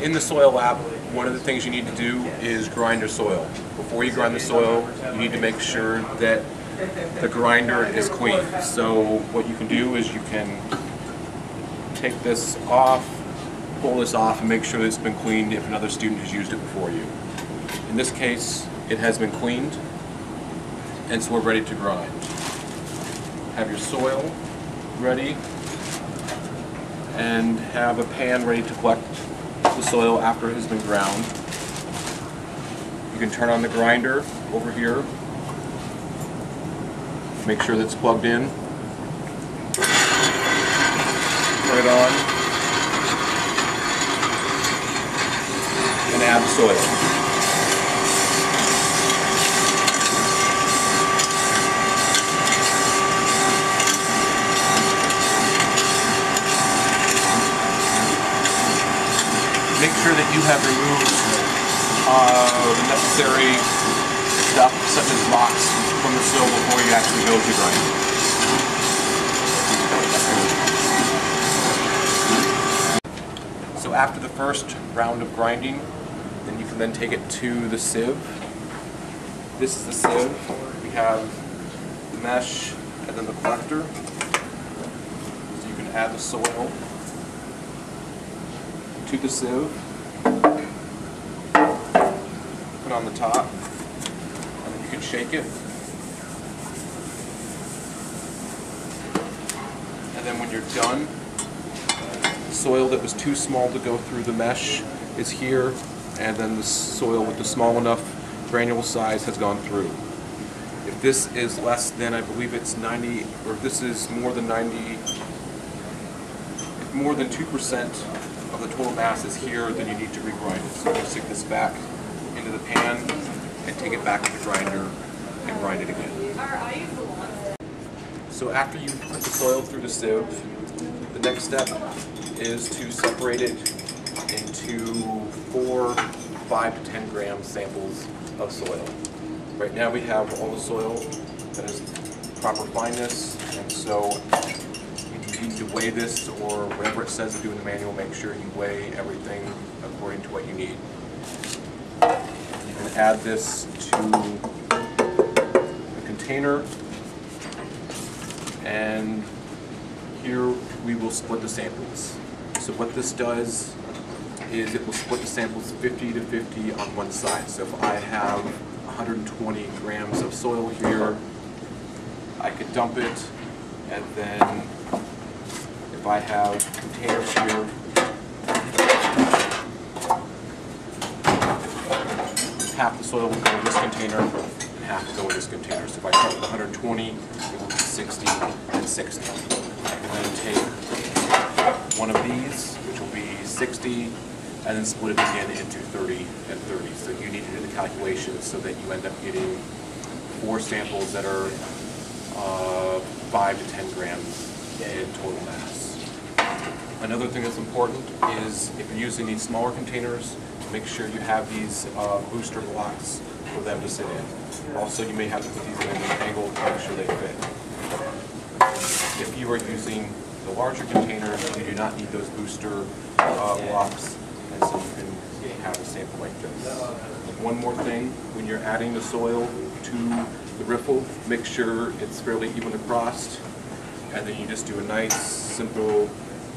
In the soil lab, one of the things you need to do is grind your soil. Before you grind the soil, you need to make sure that the grinder is clean. So what you can do is you can take this off, pull this off, and make sure that it's been cleaned if another student has used it before you. In this case, it has been cleaned, and so we're ready to grind. Have your soil ready, and have a pan ready to collect the soil after it has been ground. You can turn on the grinder over here. Make sure that's plugged in. Turn it on. And add the soil. Make sure that you have removed the necessary stuff, such as rocks, from the soil before you actually go to grind. So after the first round of grinding, then you can then take it to the sieve. This is the sieve. We have the mesh and then the collector. So you can add the soil to the sieve, put on the top, and then you can shake it. And then when you're done, the soil that was too small to go through the mesh is here, and then the soil with the small enough granule size has gone through. If this is less than, I believe it's 90, or if this is more than 90, if more than 2% of the total mass is here, then you need to regrind it. So you stick this back into the pan and take it back to the grinder and grind it again. So after you put the soil through the sieve, the next step is to separate it into 4, 5 to 10 gram samples of soil. Right now we have all the soil that is proper fineness, and so you need to weigh this, or whatever it says to do in the manual. Make sure you weigh everything according to what you need. You can add this to a container, and here we will split the samples. So what this does is it will split the samples 50 to 50 on one side. So if I have 120 grams of soil here, I could dump it, and then if I have containers here, half the soil will go in this container and half will go in this container. So if I start with 120, it will be 60 and 60. I can then take one of these, which will be 60, and then split it again into 30 and 30. So you need to do the calculations so that you end up getting 4 samples that are 5 to 10 grams in total mass. Another thing that's important is if you're using these smaller containers, make sure you have these booster blocks for them to sit in. Also, you may have to put these in an angle to make sure they fit. If you are using the larger containers, you do not need those booster blocks, and so you can have a sample like this. One more thing, when you're adding the soil to the riffle, make sure it's fairly even across, and then you just do a nice, simple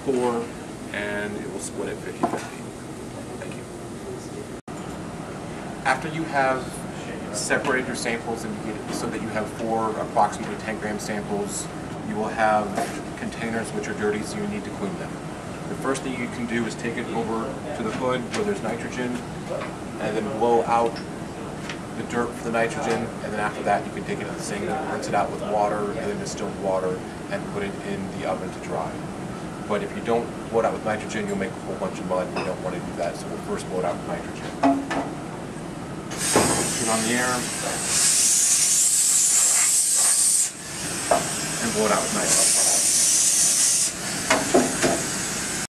pour, and it will split it 50-50. Thank you. After you have separated your samples and so that you have 4 approximately 10 gram samples, you will have containers which are dirty, so you need to clean them. The first thing you can do is take it over to the hood where there's nitrogen, and then blow out the dirt for the nitrogen, and then after that you can take it to the sink, rinse it out with water, and then distilled water, and put it in the oven to dry. But if you don't blow it out with nitrogen, you'll make a whole bunch of mud, and you don't want to do that, so we'll first blow it out with nitrogen. Turn on the air, and blow it out with nitrogen.